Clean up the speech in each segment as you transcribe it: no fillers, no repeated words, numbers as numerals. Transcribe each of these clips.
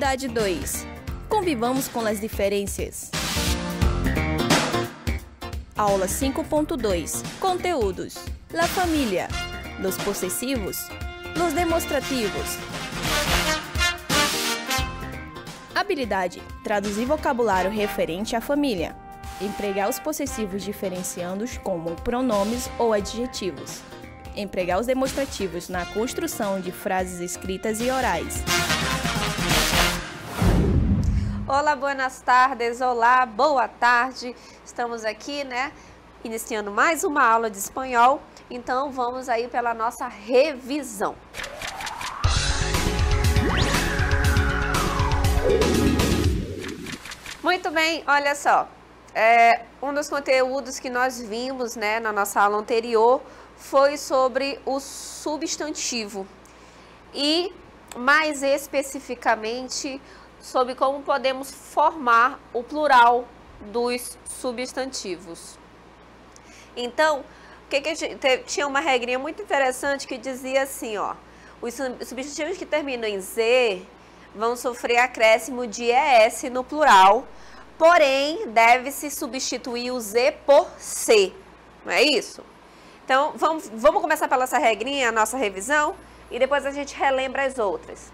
Habilidade 2. Convivamos com as diferenças. Aula 5.2. Conteúdos. La família. Los possessivos. Los demonstrativos. Habilidade. Traduzir vocabulário referente à família. Empregar os possessivos diferenciando-os como pronomes ou adjetivos. Empregar os demonstrativos na construção de frases escritas e orais. Olá, buenas tardes, olá, boa tarde. Estamos aqui, iniciando mais uma aula de espanhol. Então, vamos aí pela nossa revisão. Muito bem, olha só. Um dos conteúdos que nós vimos, na nossa aula anterior foi sobre o substantivo. E, mais especificamente, sobre como podemos formar o plural dos substantivos. Então, tinha uma regrinha muito interessante que dizia assim, ó, os substantivos que terminam em Z vão sofrer acréscimo de ES no plural, porém, deve-se substituir o Z por C, não é isso? Então, vamos começar pela essa regrinha, a nossa revisão, e depois a gente relembra as outras.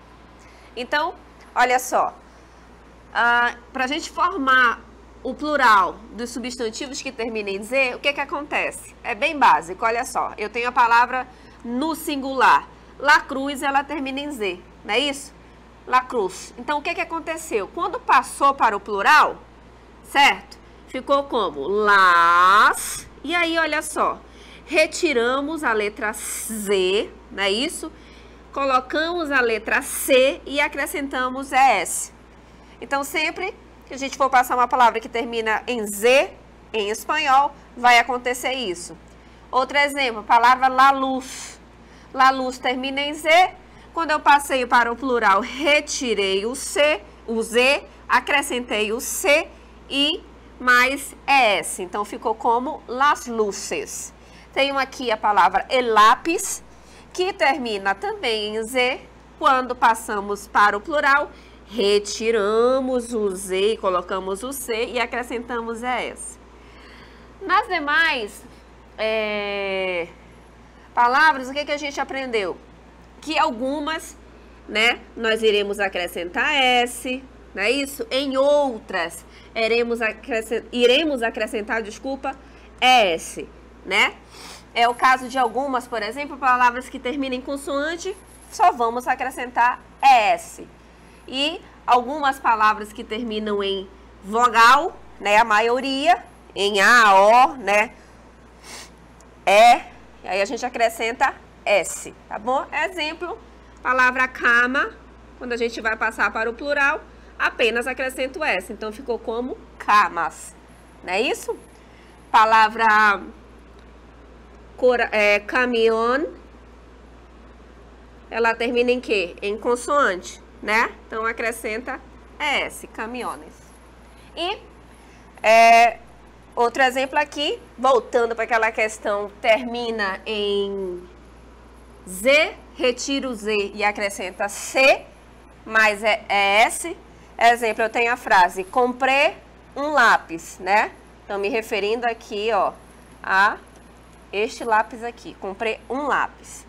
Então, olha só, para a gente formar o plural dos substantivos que terminam em Z, o que acontece? É bem básico, olha só. Eu tenho a palavra no singular. La cruz, ela termina em Z, não é isso? La cruz. Então, o que aconteceu? Quando passou para o plural, certo? Ficou como? Las. E aí, olha só. Retiramos a letra Z, não é isso? Colocamos a letra C e acrescentamos ES. Então, sempre que a gente for passar uma palavra que termina em Z, em espanhol, vai acontecer isso. Outro exemplo, a palavra la luz. La luz termina em Z. Quando eu passei para o plural, retirei o Z, acrescentei o C e mais ES. Então, ficou como las luces. Tenho aqui a palavra el lápiz, que termina também em Z. Quando passamos para o plural, retiramos o Z, colocamos o C e acrescentamos ES. Nas demais palavras, o que a gente aprendeu? Que algumas, nós iremos acrescentar S, não é isso? Em outras, iremos acrescentar, ES, É o caso de algumas, por exemplo, palavras que terminam em consoante, só vamos acrescentar ES. E algumas palavras que terminam em vogal, a maioria, em A, O, E, e aí a gente acrescenta S, tá bom? Exemplo, palavra cama, quando a gente vai passar para o plural, apenas acrescento S, então ficou como camas, não é isso? Palavra caminhão, ela termina em quê? Em consoante. Então, acrescenta S, caminhões. E outro exemplo aqui, voltando para aquela questão, termina em Z, retira o Z e acrescenta C, mais S. Exemplo, eu tenho a frase, comprei um lápis, Então, me referindo aqui, ó, a este lápis aqui, comprei um lápis.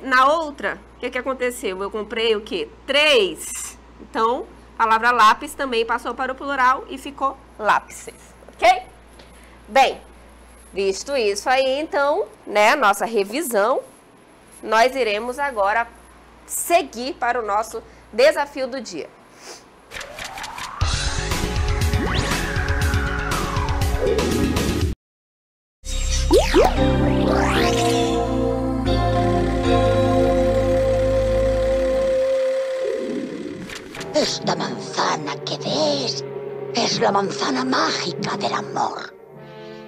Na outra, o que aconteceu? Eu comprei o quê? 3. Então, a palavra lápis também passou para o plural e ficou lápices, ok? Bem, visto isso aí, então, nossa revisão, nós iremos agora seguir para o nosso desafio do dia. Esta manzana que ves es la manzana mágica del amor.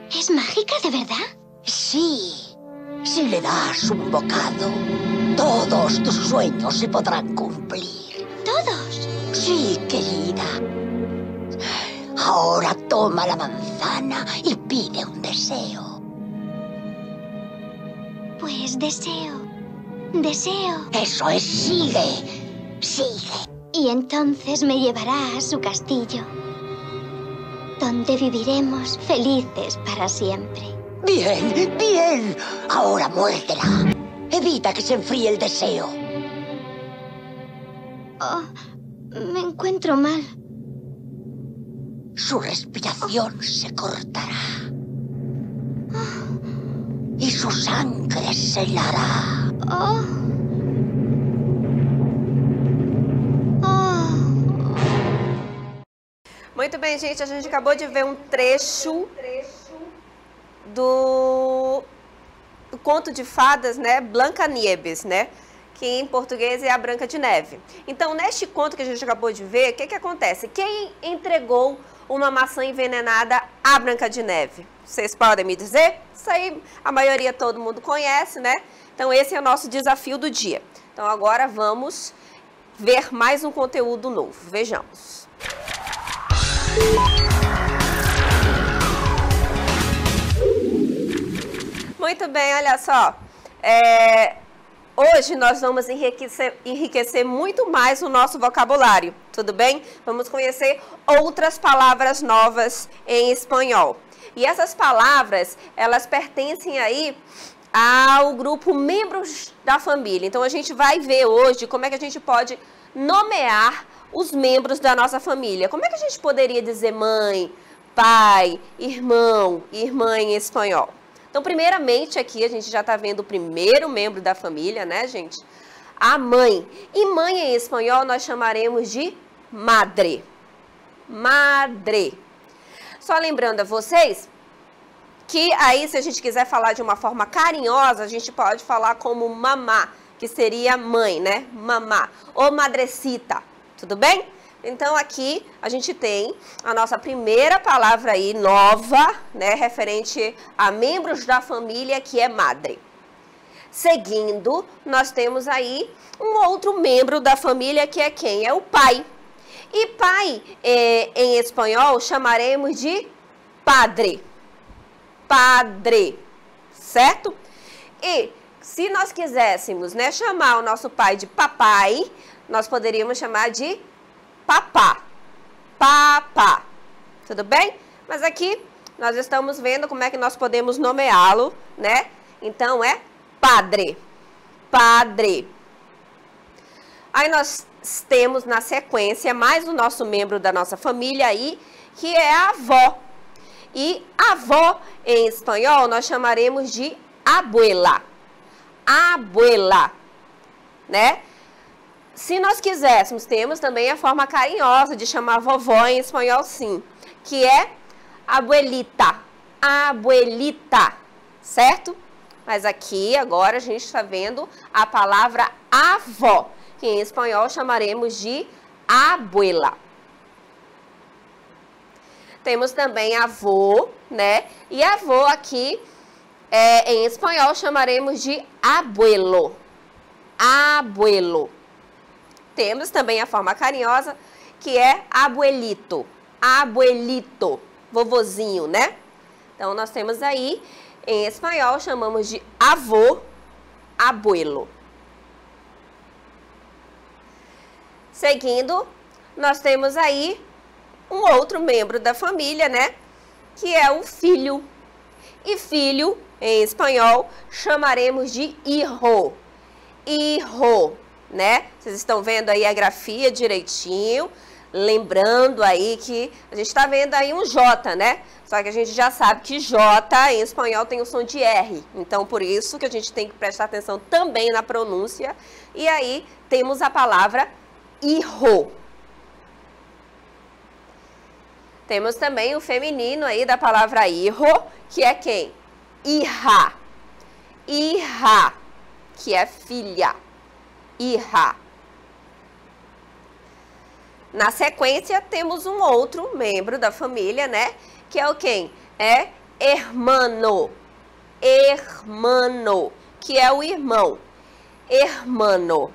¿Es mágica de verdad? Sí. Si le das un bocado, todos tus sueños se podrán cumplir. ¿Todos? Sí, querida. Ahora toma la manzana y pide un deseo. Pues deseo. Eso es, sigue. Sigue. Y entonces me llevará a su castillo, donde viviremos felices para siempre. Bien, bien. Ahora muérdela. Evita que se enfríe el deseo. Oh, me encuentro mal. Su respiración se cortará. Y su sangre se helará. Oh. Oh. Muito bem, gente, a gente acabou de ver um trecho do conto de fadas, né, Blancanieves, né, que em português é a Branca de Neve. Então, neste conto que a gente acabou de ver, o que acontece? Quem entregou uma maçã envenenada à Branca de Neve? Vocês podem me dizer? Isso aí a maioria, todo mundo conhece, né? Então, esse é o nosso desafio do dia. Então, agora vamos ver mais um conteúdo novo. Vejamos. Muito bem, olha só. Hoje nós vamos enriquecer muito mais o nosso vocabulário, tudo bem? Vamos conhecer outras palavras novas em espanhol. E essas palavras, elas pertencem aí ao grupo membros da família. Então a gente vai ver hoje como é que a gente pode nomear os membros da nossa família. Como é que a gente poderia dizer mãe, pai, irmão, irmã em espanhol? Então, primeiramente, aqui a gente já está vendo o primeiro membro da família, né, gente? A mãe. E mãe em espanhol nós chamaremos de madre. Madre. Só lembrando a vocês que aí, se a gente quiser falar de uma forma carinhosa, a gente pode falar como mamá, que seria mãe, né? Mamá. Ou madrecita. Tudo bem? Então, aqui a gente tem a nossa primeira palavra aí, nova, né, referente a membros da família, que é madre. Seguindo, nós temos aí um outro membro da família, que é quem? É o pai. E pai, em espanhol, chamaremos de padre. Padre, certo? E se nós quiséssemos, né, chamar o nosso pai de papai, nós poderíamos chamar de papá, papá, tudo bem? Mas aqui nós estamos vendo como é que nós podemos nomeá-lo, né? Então é padre, padre. Aí nós temos na sequência mais o nosso membro da nossa família aí, que é a avó. E avó em espanhol nós chamaremos de abuela, abuela, né? Se nós quiséssemos, temos também a forma carinhosa de chamar vovó em espanhol, sim, que é abuelita, abuelita, certo? Mas aqui, agora, a gente está vendo a palavra avó, que em espanhol chamaremos de abuela. Temos também avô, né? E avô aqui, em espanhol, chamaremos de abuelo, abuelo. Temos também a forma carinhosa, que é abuelito, abuelito, vovozinho, né? Então, nós temos aí, em espanhol, chamamos de avô, abuelo. Seguindo, nós temos aí um outro membro da família, né? Que é o filho. E filho, em espanhol, chamaremos de hijo, hijo. Né? Vocês estão vendo aí a grafia direitinho, lembrando aí que a gente está vendo aí um J, né? Só que a gente já sabe que J em espanhol tem o som de R, então por isso que a gente tem que prestar atenção também na pronúncia. E aí temos a palavra hijo. Temos também o feminino aí da palavra hijo, que é quem? Hija, hija, que é filha. Hija. Na sequência, temos um outro membro da família, né? Que é o quem? É hermano. Hermano, que é o irmão. Hermano.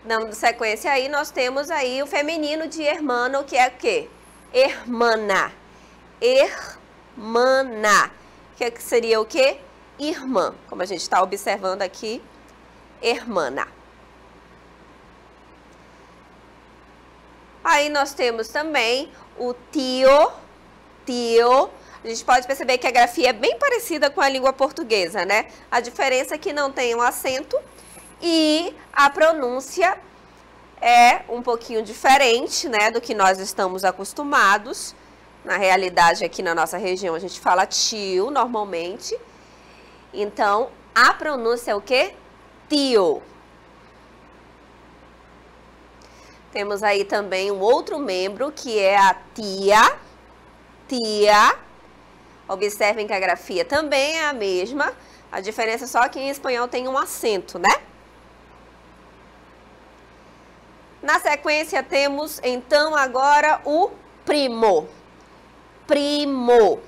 Dando sequência aí, nós temos aí o feminino de hermano, que é o quê? Hermana. Hermana. Que seria o quê? Irmã, como a gente está observando aqui, hermana. Aí nós temos também o tio, tio. A gente pode perceber que a grafia é bem parecida com a língua portuguesa, né? A diferença é que não tem um acento e a pronúncia é um pouquinho diferente, né, do que nós estamos acostumados. Na realidade, aqui na nossa região, a gente fala tio, normalmente. Então, a pronúncia é o quê? Tio. Temos aí também um outro membro, que é a tia. Tia. Observem que a grafia também é a mesma. A diferença é só que em espanhol tem um acento, né? Na sequência, temos, então, agora o primo. Primo.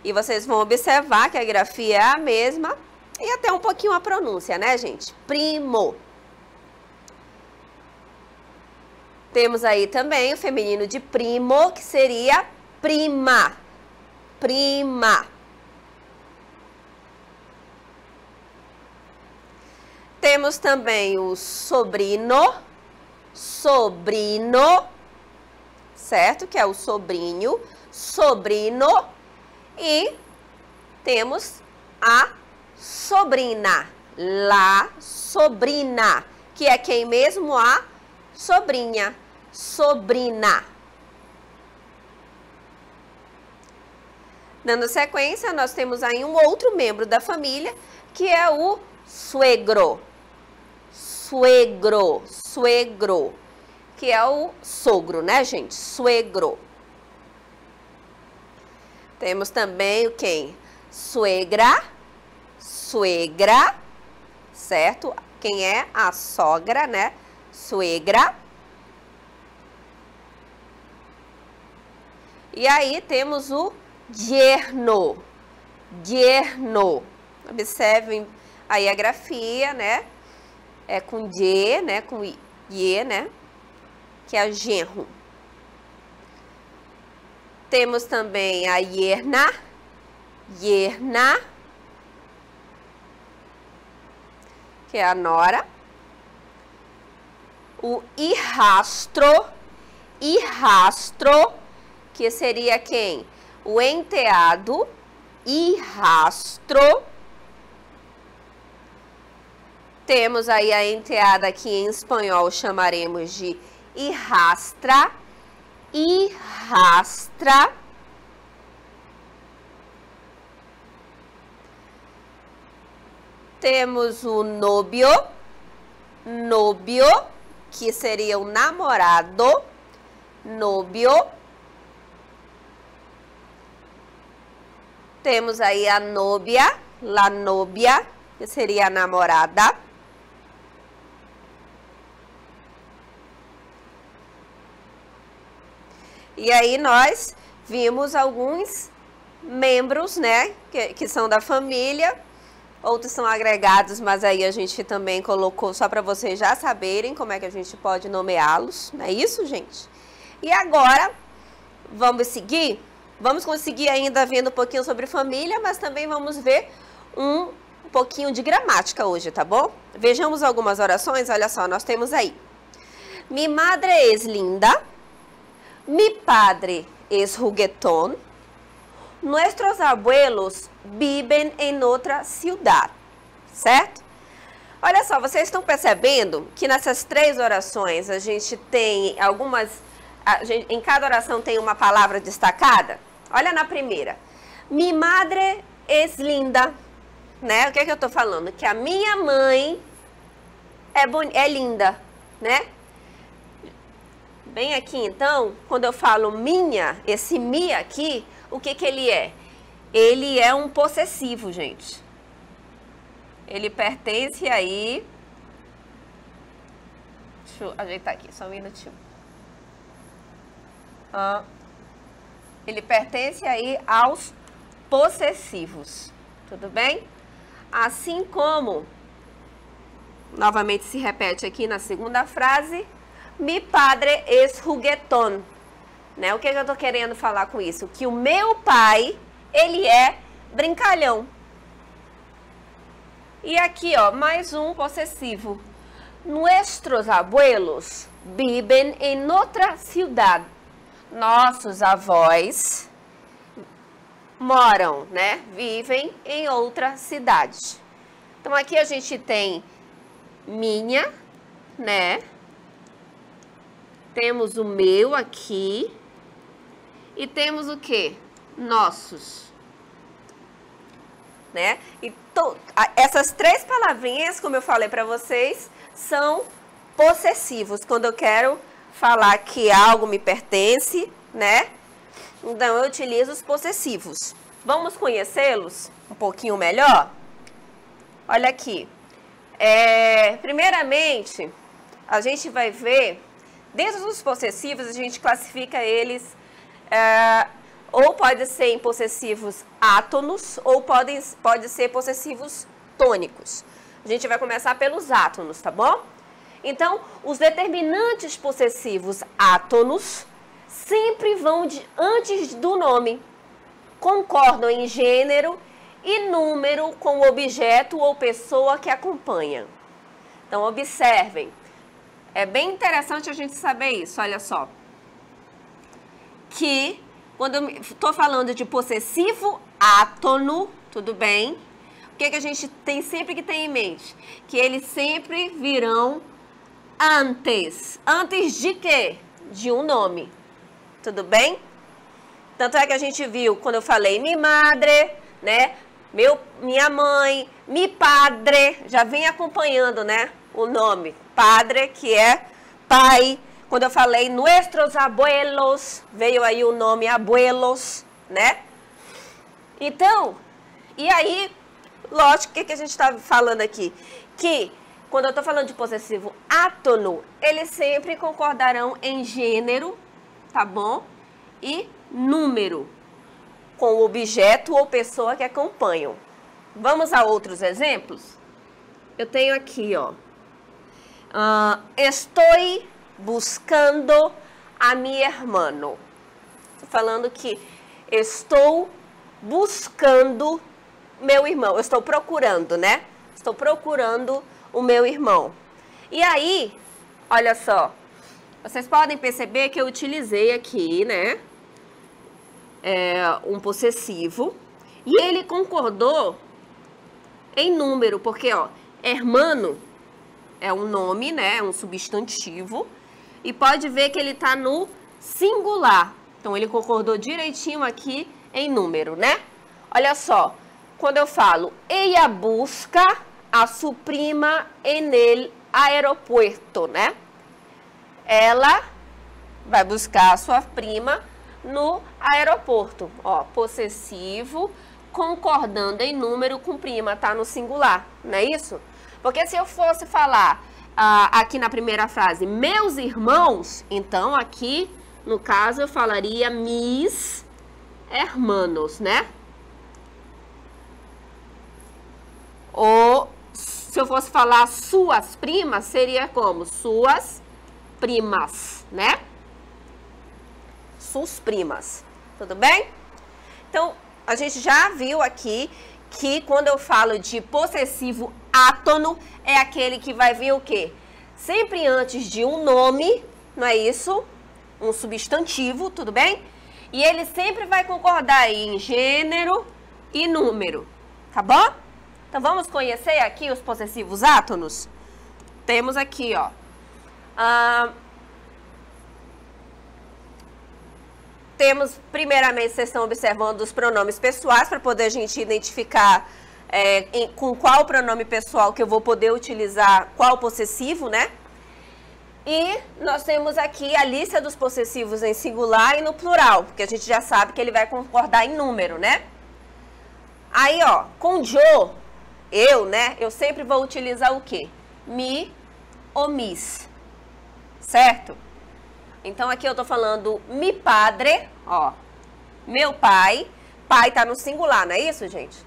E vocês vão observar que a grafia é a mesma e até um pouquinho a pronúncia, né, gente? Primo. Temos aí também o feminino de primo, que seria prima. Prima. Temos também o sobrino. Sobrino, certo? Que é o sobrinho, sobrino. E temos a sobrina, la sobrina, que é quem mesmo? A sobrinha, sobrina. Dando sequência, nós temos aí um outro membro da família, que é o suegro. Suegro, suegro, que é o sogro, né, gente? Suegro. Temos também o quem? Suegra, suegra, certo? Quem é a sogra, né? Suegra. E aí temos o yerno, yerno. Observem aí a grafia, né? É com ye, né? Com ye, né? Que é genro. Temos também a yerna, yerna, que é a nora. O hijastro, hijastro, que seria quem? O enteado, hijastro. Temos aí a enteada que em espanhol chamaremos de hijastra, hijastra. Temos o novio, novio, que seria o namorado, novio. Temos aí a novia, la novia, que seria a namorada. E aí nós vimos alguns membros, né, que são da família, outros são agregados, mas aí a gente também colocou só para vocês já saberem como é que a gente pode nomeá-los, não é isso, gente? E agora, vamos seguir? Vamos conseguir ainda vendo um pouquinho sobre família, mas também vamos ver um pouquinho de gramática hoje, tá bom? Vejamos algumas orações, olha só, nós temos aí. Mi madre es linda. Mi padre es juguetón. Nuestros abuelos viven en outra ciudad. Certo? Olha só, vocês estão percebendo que nessas três orações a gente tem algumas... em cada oração tem uma palavra destacada? Olha na primeira. Mi madre es linda. Né? O que é que eu tô falando? Que a minha mãe é linda, né? Bem aqui, então, quando eu falo minha, esse mi aqui, o que que ele é? Ele é um possessivo, gente. Ele pertence aí... Deixa eu ajeitar aqui, só um minutinho. Ele pertence aí aos possessivos, tudo bem? Assim como, novamente se repete aqui na segunda frase... Mi padre es juguetón, né? O que eu tô querendo falar com isso? Que o meu pai, ele é brincalhão. E aqui, ó, mais um possessivo. nuestros abuelos viven en otra ciudad. Nossos avós moram, né? Vivem em outra cidade. Então, aqui a gente tem minha, né? Temos o meu aqui. E temos o quê? Nossos. Né? E essas três palavrinhas, como eu falei para vocês, são possessivos. Quando eu quero falar que algo me pertence, né? Então, eu utilizo os possessivos. Vamos conhecê-los um pouquinho melhor? Olha aqui. Primeiramente, a gente vai ver, dentro dos possessivos, a gente classifica eles, ou pode ser em possessivos átonos, ou pode ser possessivos tônicos. A gente vai começar pelos átonos, tá bom? Então, os determinantes possessivos átonos sempre vão antes do nome, concordam em gênero e número com o objeto ou pessoa que acompanha. Então, observem. É bem interessante a gente saber isso, olha só. Que, quando eu estou falando de possessivo átono, tudo bem? O que a gente tem sempre que ter em mente? Que eles sempre virão antes. Antes de quê? De um nome. Tudo bem? Tanto é que a gente viu, quando eu falei mi madre, né? Minha mãe, mi padre, já vem acompanhando, né? O nome. Padre, que é pai. Quando eu falei nuestros abuelos, veio aí o nome abuelos, né? Então, e aí, lógico, o que a gente está falando aqui? Que, quando eu estou falando de possessivo átono, eles sempre concordarão em gênero, tá bom? E número, com o objeto ou pessoa que acompanham. Vamos a outros exemplos? Eu tenho aqui, ó. Estou buscando a mi hermano. Estou falando que estou buscando meu irmão. Eu estou procurando, né? Estou procurando o meu irmão. E aí, olha só. Vocês podem perceber que eu utilizei aqui, né? Um possessivo. E ele concordou em número, porque, ó, hermano é um nome, né? É um substantivo. E pode ver que ele está no singular. Então, ele concordou direitinho aqui em número, né? Olha só. Quando eu falo, ella busca a su prima en el aeropuerto, né? Ela vai buscar a sua prima no aeroporto. Ó, possessivo, concordando em número com prima, tá no singular, não é isso? Porque se eu fosse falar aqui na primeira frase, meus irmãos, então aqui, no caso, eu falaria mis hermanos, né? Ou, se eu fosse falar suas primas, seria como? Suas primas, né? Suas primas, tudo bem? Então, a gente já viu aqui que quando eu falo de possessivo átono, é aquele que vai vir o quê? Sempre antes de um nome, não é isso? Um substantivo, tudo bem? E ele sempre vai concordar em gênero e número, tá bom? Então, vamos conhecer aqui os possessivos átonos? Temos aqui, ó. Temos, primeiramente, vocês estão observando os pronomes pessoais, para poder a gente identificar com qual pronome pessoal que eu vou poder utilizar qual possessivo, né? E nós temos aqui a lista dos possessivos em singular e no plural, porque a gente já sabe que ele vai concordar em número, né? Aí, ó, com yo, eu, né? Eu sempre vou utilizar o quê? Mi ou mis, certo? Então, aqui eu tô falando mi padre, ó, meu pai. Pai tá no singular, não é isso, gente?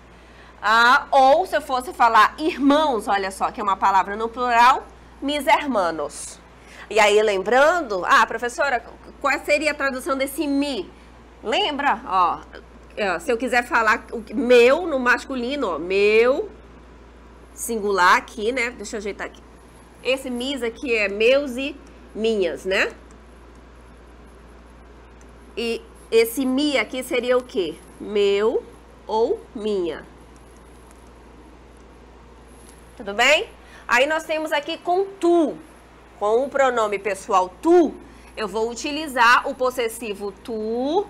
Ou, se eu fosse falar irmãos, olha só, que é uma palavra no plural, mis hermanos. E aí, lembrando, professora, qual seria a tradução desse mi? Lembra? Ó, se eu quiser falar meu no masculino, ó, meu, singular aqui, né? Deixa eu ajeitar aqui. Esse mis aqui é meus e minhas, né? E esse mi aqui seria o quê? Meu ou minha. Tudo bem? Aí nós temos aqui com tu. Com o pronome pessoal tu, eu vou utilizar o possessivo tu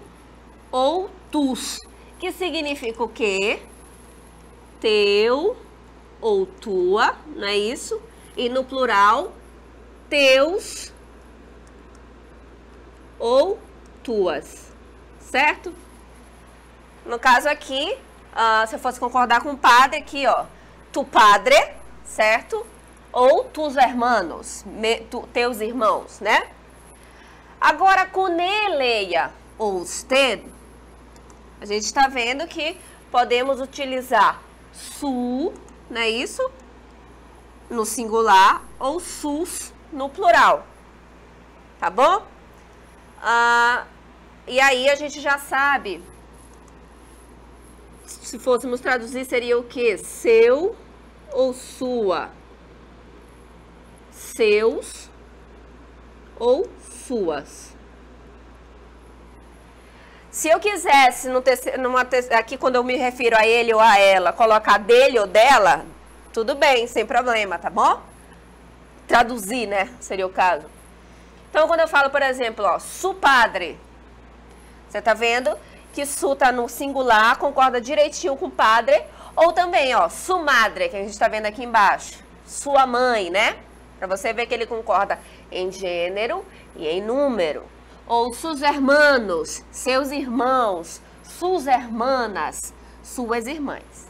ou tus, que significa o quê? Teu ou tua, não é isso? E no plural, teus ou tuas, certo? No caso aqui, se eu fosse concordar com o padre aqui, ó, tu padre, certo? Ou tus hermanos, teus irmãos, né? Agora, com Leia ou usted, a gente está vendo que podemos utilizar su, não é isso? No singular, ou sus no plural, tá bom? E aí a gente já sabe, se fôssemos traduzir, seria o quê? Seu ou sua? Seus ou suas. Se eu quisesse, aqui quando eu me refiro a ele ou a ela, colocar dele ou dela, tudo bem, sem problema, tá bom? Traduzir, né? Seria o caso. Então, quando eu falo, por exemplo, ó, su padre, você tá vendo que su tá no singular, concorda direitinho com padre, ou também, ó, su madre, que a gente tá vendo aqui embaixo, sua mãe, né? Pra você ver que ele concorda em gênero e em número. Ou sus hermanos, seus irmãos, sus hermanas, suas irmãs.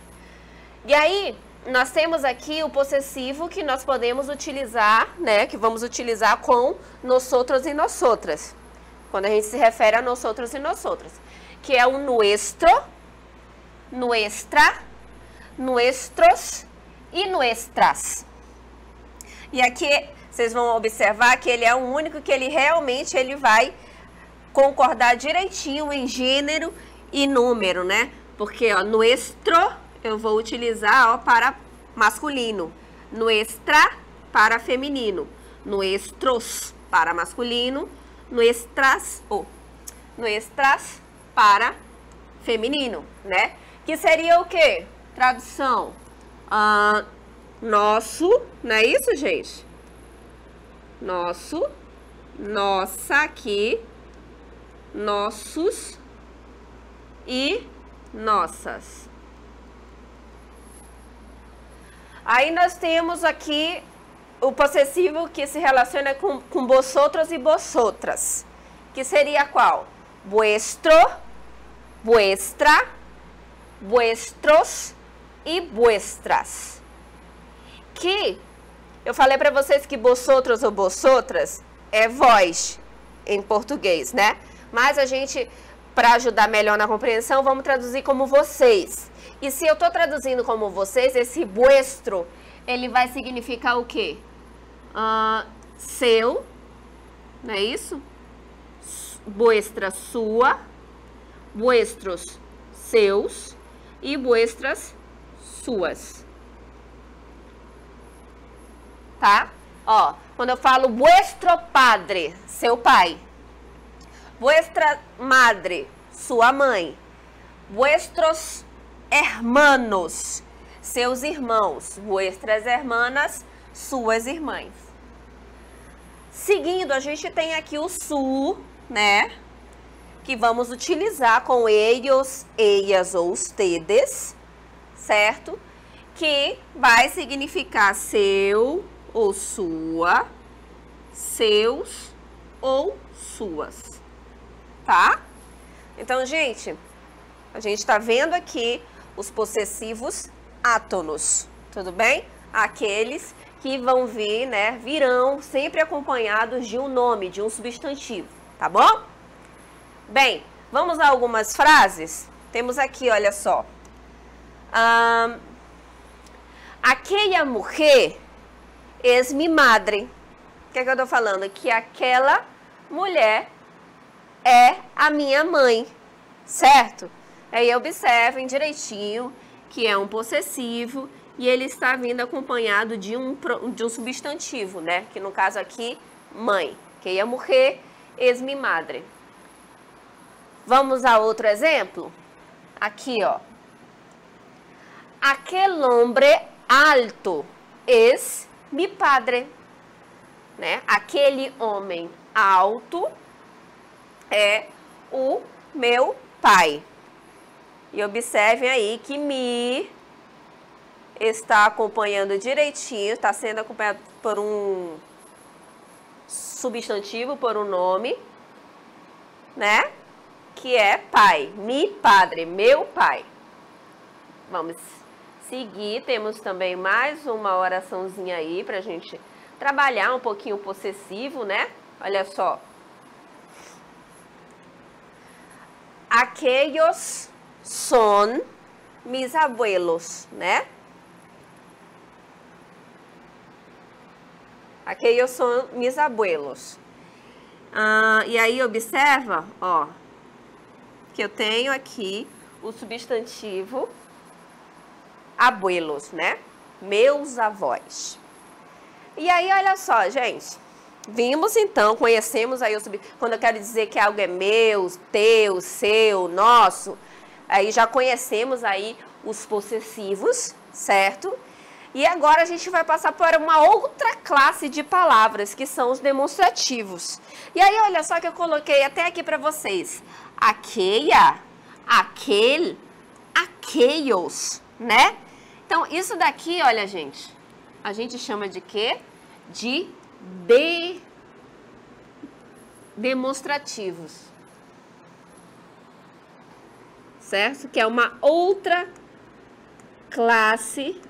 E aí, nós temos aqui o possessivo que nós podemos utilizar, né? Que vamos utilizar com nosotros e nosotras. Quando a gente se refere a nosotros e nosotras. Que é o nuestro, nuestra, nuestros e nuestras. E aqui vocês vão observar que ele é o único que ele realmente vai concordar direitinho em gênero e número, né? Porque, ó, nuestro eu vou utilizar, ó, para masculino, nuestra para feminino, nuestros para masculino, nuestras para feminino, né? Que seria o quê? Tradução. Nosso, não é isso, gente? Nosso, nossa aqui, nossos e nossas. Aí nós temos aqui o possessivo que se relaciona com vosotros e vosotras, que seria qual? Vuestro, vuestra, vuestros e vuestras. Que eu falei para vocês que vosotros ou vosotras é vós em português, né? Mas a gente, para ajudar melhor na compreensão, vamos traduzir como vocês. E se eu estou traduzindo como vocês, esse vuestro, ele vai significar o quê? Seu, não é isso? Vuestra, sua, vuestros, seus e vuestras, suas. Tá? Ó, quando eu falo vuestro padre, seu pai. Vuestra madre, sua mãe. Vuestros hermanos, seus irmãos. Vuestras hermanas, suas irmãs. Seguindo, a gente tem aqui o su, né? Que vamos utilizar com ellos, ellas ou ustedes, certo? Que vai significar seu ou sua, seus ou suas, tá? Então, gente, a gente tá vendo aqui os possessivos átonos, tudo bem? Aqueles que vão vir, né, virão sempre acompanhados de um nome, de um substantivo, tá bom? Bem, vamos a algumas frases? Temos aqui, olha só. Aquella mujer es mi madre. O que é que eu tô falando? Que aquela mulher é a minha mãe, certo? Aí observem direitinho que é um possessivo e ele está vindo acompanhado de um substantivo, né? Que no caso aqui, mãe. Que a mujer es mi madre. Vamos a outro exemplo? Aqui, ó. Aquel hombre alto es mi padre. Né? Aquele homem alto é o meu pai. E observem aí que mi está acompanhando direitinho, está sendo acompanhado por um substantivo, por um nome, né? Que é pai. Mi padre, meu pai. Vamos seguir. Temos também mais uma oraçãozinha aí pra gente trabalhar um pouquinho o possessivo, né? Olha só. Aquellos son mis abuelos, né? Aquellos son mis abuelos. E aí observa, ó, que eu tenho aqui o substantivo abuelos, né? Meus avós. E aí, olha só, gente. Vimos então, conhecemos aí quando eu quero dizer que algo é meu, teu, seu, nosso, aí já conhecemos aí os possessivos, certo? E agora a gente vai passar por uma outra classe de palavras, que são os demonstrativos. E aí, olha só que eu coloquei até aqui para vocês. Aqueia, aquele, aqueios, né? Então, isso daqui, olha, gente, a gente chama de quê? De demonstrativos. Certo? Que é uma outra classe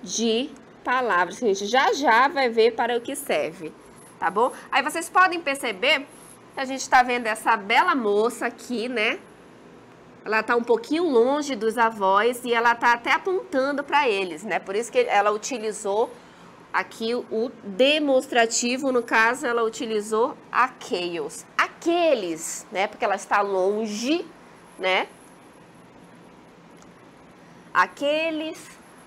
de palavras que a gente já vai ver para o que serve, tá bom? Aí vocês podem perceber que a gente está vendo essa bela moça aqui, né? Ela está um pouquinho longe dos avós e ela está até apontando para eles, né? Por isso que ela utilizou aqui o demonstrativo, no caso ela utilizou aqueles, né? Porque ela está longe, né? Aqueles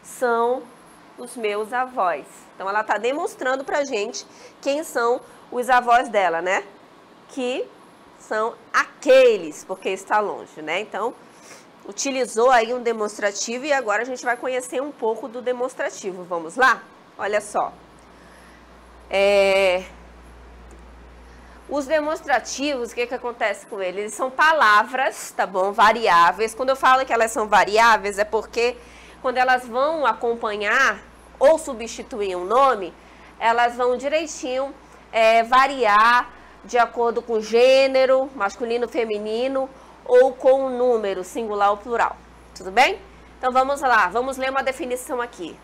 são os meus avós. Então, ela está demonstrando pra gente quem são os avós dela, né? Que são aqueles, porque está longe, né? Então, utilizou aí um demonstrativo e agora a gente vai conhecer um pouco do demonstrativo. Vamos lá? Olha só. Os demonstrativos, o que acontece com eles? Eles são palavras, tá bom? Variáveis. Quando eu falo que elas são variáveis, é porque quando elas vão acompanhar ou substituir um nome, elas vão direitinho variar de acordo com o gênero, masculino, feminino, ou com o número, singular ou plural. Tudo bem? Então vamos lá, vamos ler uma definição aqui.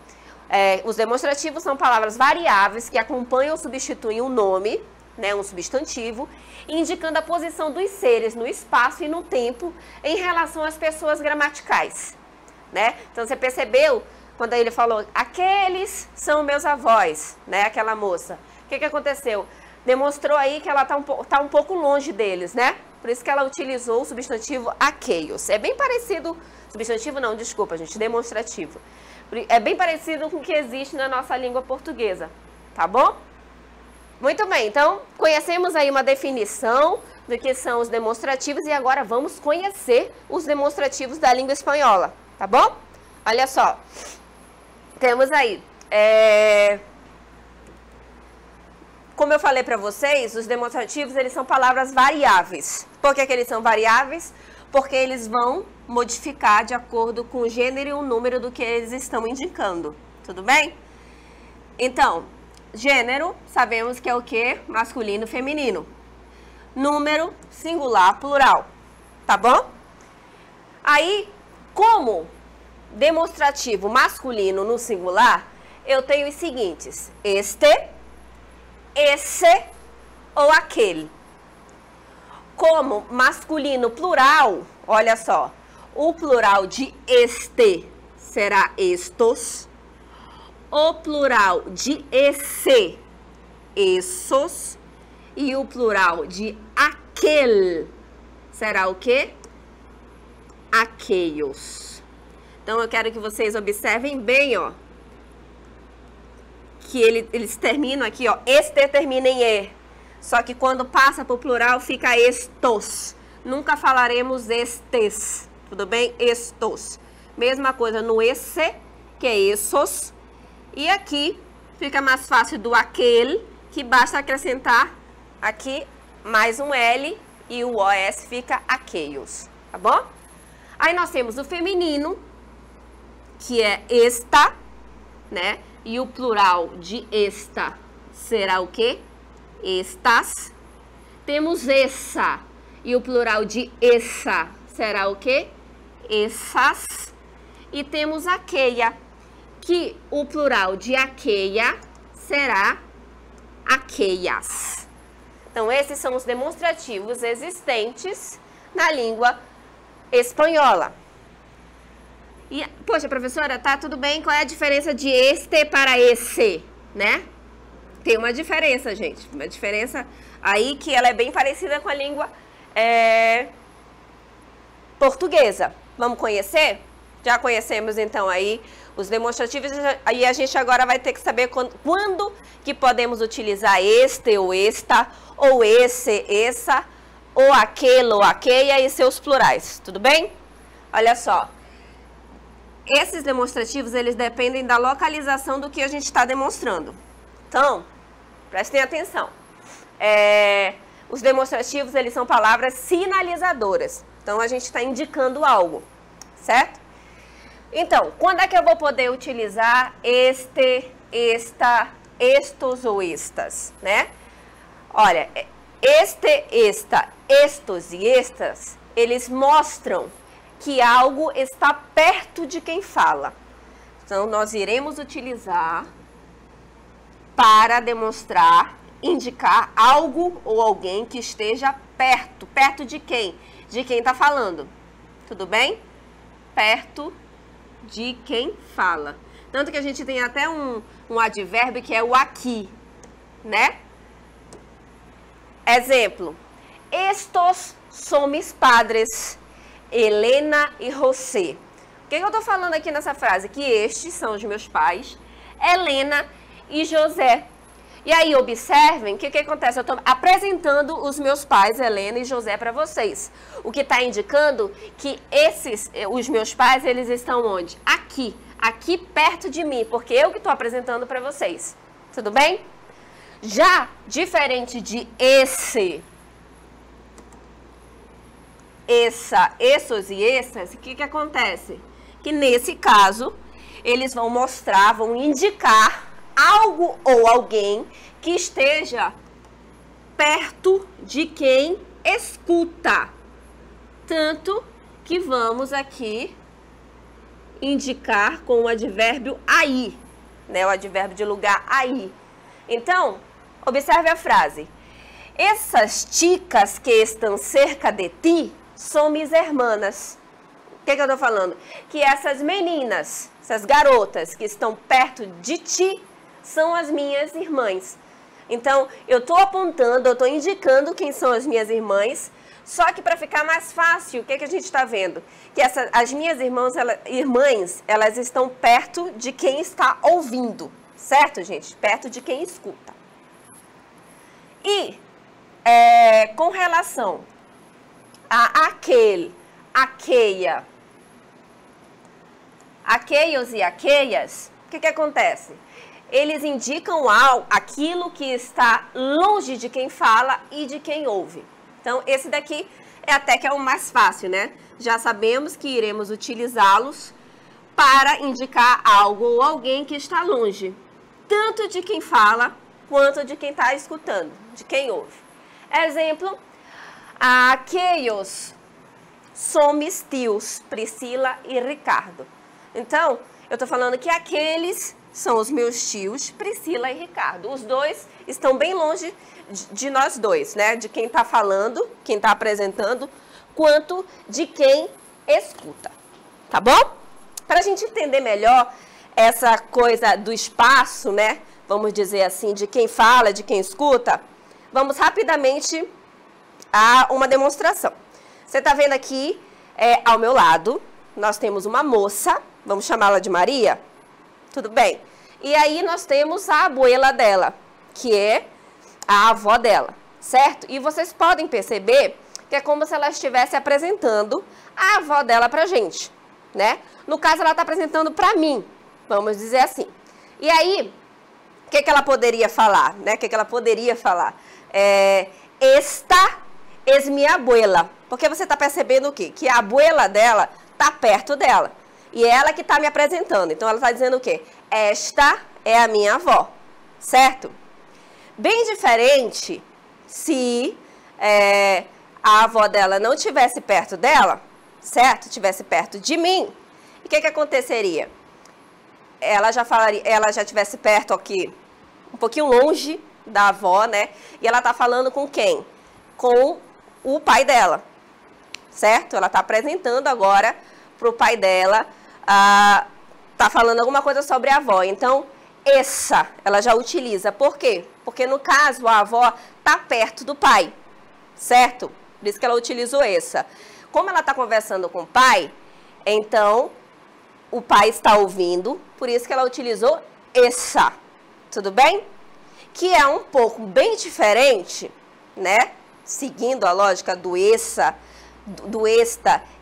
Os demonstrativos são palavras variáveis que acompanham ou substituem um nome, né, um substantivo, indicando a posição dos seres no espaço e no tempo em relação às pessoas gramaticais. Né? Então, você percebeu quando ele falou, aqueles são meus avós, né? Aquela moça. O que aconteceu? Demonstrou aí que ela tá um pouco longe deles, né? Por isso que ela utilizou o substantivo aqueles. É bem parecido, substantivo não, desculpa, gente, demonstrativo. É bem parecido com o que existe na nossa língua portuguesa, tá bom? Muito bem, então, conhecemos aí uma definição do que são os demonstrativos e agora vamos conhecer os demonstrativos da língua espanhola. Tá bom? Olha só. Temos aí. Como eu falei para vocês, os demonstrativos, eles são palavras variáveis. Por que eles são variáveis? Porque eles vão modificar de acordo com o gênero e o número do que eles estão indicando. Tudo bem? Então, gênero, sabemos que é o quê? Masculino, feminino. Número, singular, plural. Tá bom? Aí, como demonstrativo masculino no singular, eu tenho os seguintes: este, esse ou aquele. Como masculino plural, olha só, o plural de este será estos, o plural de esse, essos, e o plural de aquele será o quê? Aqueios. Então, eu quero que vocês observem bem, ó, que eles terminam aqui, ó, este termina em E. Só que quando passa para o plural, fica estos. Nunca falaremos estes, tudo bem? Estos. Mesma coisa no esse, que é essos. E aqui fica mais fácil do aquele, que basta acrescentar aqui mais um L e o OS fica aqueios, tá bom? Aí nós temos o feminino, que é esta, né? E o plural de esta será o quê? Estas. Temos essa. E o plural de essa será o quê? Essas. E temos aqueia, que o plural de aqueia será aqueias. Então, esses são os demonstrativos existentes na língua espanhola. E, poxa, professora, tá tudo bem? Qual é a diferença de este para esse, né? Tem uma diferença, gente. Uma diferença aí que ela é bem parecida com a língua portuguesa. Vamos conhecer? Já conhecemos, então, aí os demonstrativos. Aí a gente agora vai ter que saber quando que podemos utilizar este ou esta, ou esse, essa, ou aquele ou aqueia e seus plurais. Tudo bem? Olha só. Esses demonstrativos, eles dependem da localização do que a gente está demonstrando. Então, prestem atenção. Os demonstrativos, eles são palavras sinalizadoras. Então, a gente está indicando algo, certo? Então, quando é que eu vou poder utilizar este, esta, estos ou estas, né? Olha, este, esta, estos e estas, eles mostram que algo está perto de quem fala. Então, nós iremos utilizar para demonstrar, indicar algo ou alguém que esteja perto. Perto de quem? De quem está falando. Tudo bem? Perto de quem fala. Tanto que a gente tem até um advérbio que é o aqui, né? Exemplo. Estos son mis padres, Helena e José. O que eu estou falando aqui nessa frase? Que estes são os meus pais, Helena e José. E aí, observem o que acontece. Eu estou apresentando os meus pais, Helena e José, para vocês. O que está indicando que os meus pais, eles estão onde? Aqui. Aqui perto de mim, porque eu que estou apresentando para vocês. Tudo bem? Já diferente de esse, essa, esses e essas, o que acontece? Que nesse caso, eles vão mostrar, vão indicar algo ou alguém que esteja perto de quem escuta. Tanto que vamos aqui indicar com o advérbio aí, né? O advérbio de lugar aí. Então, observe a frase. Essas chicas que estão cerca de ti são mis hermanas. O que eu estou falando? Que essas meninas, essas garotas que estão perto de ti, são as minhas irmãs. Então, eu estou apontando, eu estou indicando quem são as minhas irmãs, só que para ficar mais fácil, o que a gente está vendo? Que as minhas irmãs, elas estão perto de quem está ouvindo, certo, gente? Perto de quem escuta. E, com relação a aquele, aqueia, aqueios e aqueias, o que acontece? Eles indicam aquilo que está longe de quem fala e de quem ouve. Então, esse daqui até que é o mais fácil, né? Já sabemos que iremos utilizá-los para indicar algo ou alguém que está longe, tanto de quem fala quanto de quem está escutando, de quem ouve. Exemplo, aqueles são mis tios, Priscila e Ricardo. Então, eu estou falando que aqueles são os meus tios, Priscila e Ricardo. Os dois estão bem longe de nós dois, né? De quem está falando, quem está apresentando, quanto de quem escuta. Tá bom? Para a gente entender melhor essa coisa do espaço, né? Vamos dizer assim, de quem fala, de quem escuta, vamos rapidamente a uma demonstração. Você está vendo aqui, ao meu lado, nós temos uma moça, Vamos chamá-la de Maria? Tudo bem. E aí nós temos a abuela dela, que é a avó dela, certo? E vocês podem perceber que é como se ela estivesse apresentando a avó dela pra gente, né? No caso, ela está apresentando pra mim, vamos dizer assim. E aí, o que ela poderia falar, né? O que ela poderia falar? Esta es mi abuela. Porque você está percebendo o quê? Que a abuela dela está perto dela. E é ela que está me apresentando. Então, ela está dizendo o quê? Esta é a minha avó, certo? Bem diferente se a avó dela não estivesse perto dela, certo? Estivesse perto de mim. E o que aconteceria? Ela já estivesse perto aqui, um pouquinho longe da avó, né? E ela tá falando com quem? Com o pai dela, certo? Ela tá apresentando agora pro pai dela, tá falando alguma coisa sobre a avó. Então, ela já utiliza. Por quê? Porque no caso, a avó tá perto do pai, certo? Por isso que ela utilizou essa. Como ela tá conversando com o pai, então o pai está ouvindo, por isso que ela utilizou essa. Tudo bem? Que é um pouco bem diferente, né? Seguindo a lógica do esta,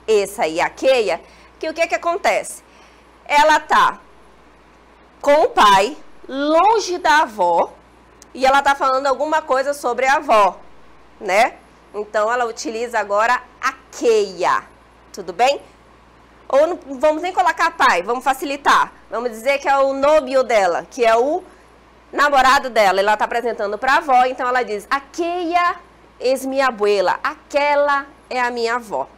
essa e aqueia, que o que acontece? Ela tá com o pai, longe da avó, e ela tá falando alguma coisa sobre a avó, né? Então, ela utiliza agora aqueia, tudo bem? Ou não vamos nem colocar pai, vamos facilitar. Vamos dizer que é o novio dela, que é o namorado dela. Ela está apresentando para a avó, então ela diz, aqueia es mi abuela, aquela é a minha avó.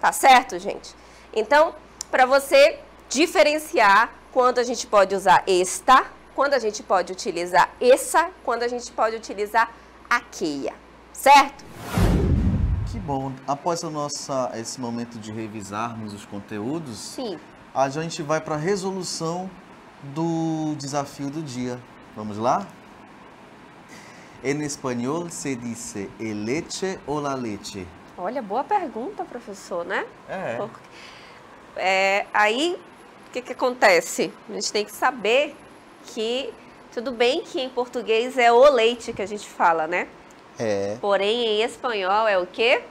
Tá certo, gente? Então, para você diferenciar quando a gente pode usar esta, quando a gente pode utilizar essa, quando a gente pode utilizar aqueia, certo? Que bom. Após esse momento de revisarmos os conteúdos, sim, a gente vai para a resolução do desafio do dia. Vamos lá? En espanhol se dice el leche o la leche? Olha, boa pergunta, professor, né? É. Aí, o que acontece? A gente tem que saber que, tudo bem que em português é o leite que a gente fala, né? É. Porém, em espanhol é o quê?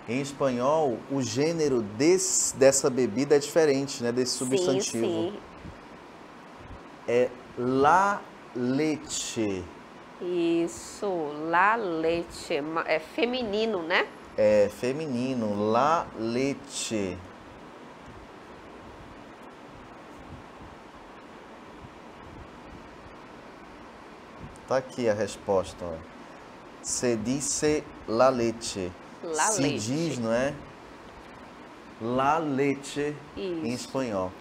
Em espanhol, o gênero dessa bebida é diferente, né? Desse substantivo. Sim, sim. É la leche. Isso, la leche. É feminino, né? É feminino, la leche. Tá aqui a resposta, ó. Se dice la leche. Se diz, não é? La leche em espanhol.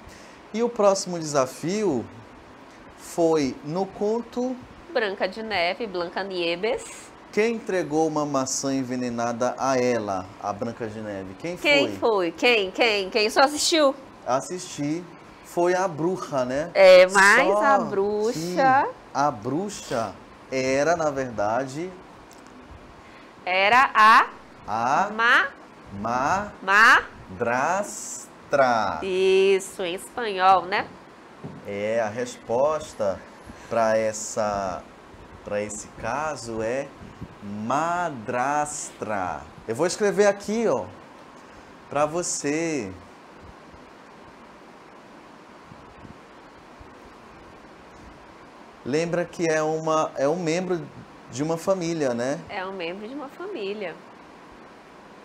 E o próximo desafio foi no conto Branca de Neve, Blancanieves. Quem entregou uma maçã envenenada a ela, a Branca de Neve? Quem foi? Quem só assistiu? Assisti. Foi a bruxa, né? Mas Só a bruxa... A bruxa era, na verdade... Era a madrastra. Isso, em espanhol, né? É, a resposta para esse caso é madrastra. Eu vou escrever aqui, ó, para você. Lembra que é um membro de uma família, né? É um membro de uma família.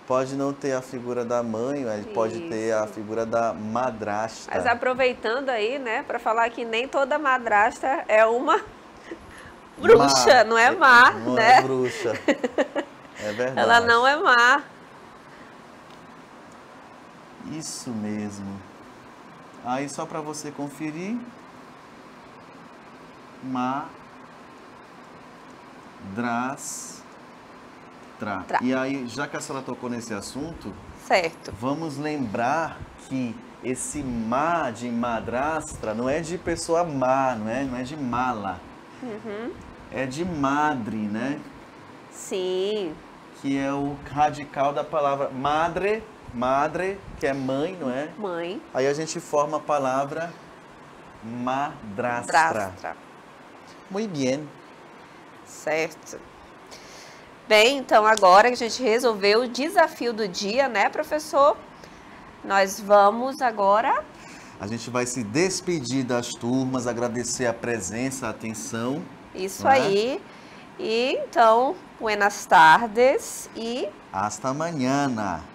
Pode não ter a figura da mãe, mas pode ter a figura da madrasta. Mas aproveitando aí, né, para falar que nem toda madrasta é uma bruxa, não é má, não né? É bruxa. É verdade. Ela não é má. Isso mesmo. Aí só para você conferir. Madrastra. E aí, já que a senhora tocou nesse assunto, certo, vamos lembrar que esse má de madrastra não é de pessoa má, não é de mala. É de madre, né? Sim. Que é o radical da palavra madre Madre, que é mãe, não é? Mãe. Aí a gente forma a palavra madrastra. Muito bem. Certo. Bem, então agora que a gente resolveu o desafio do dia, né, professor? Nós vamos agora... A gente vai se despedir das turmas, agradecer a presença, a atenção. Isso aí. E então, buenas tardes e... Hasta mañana.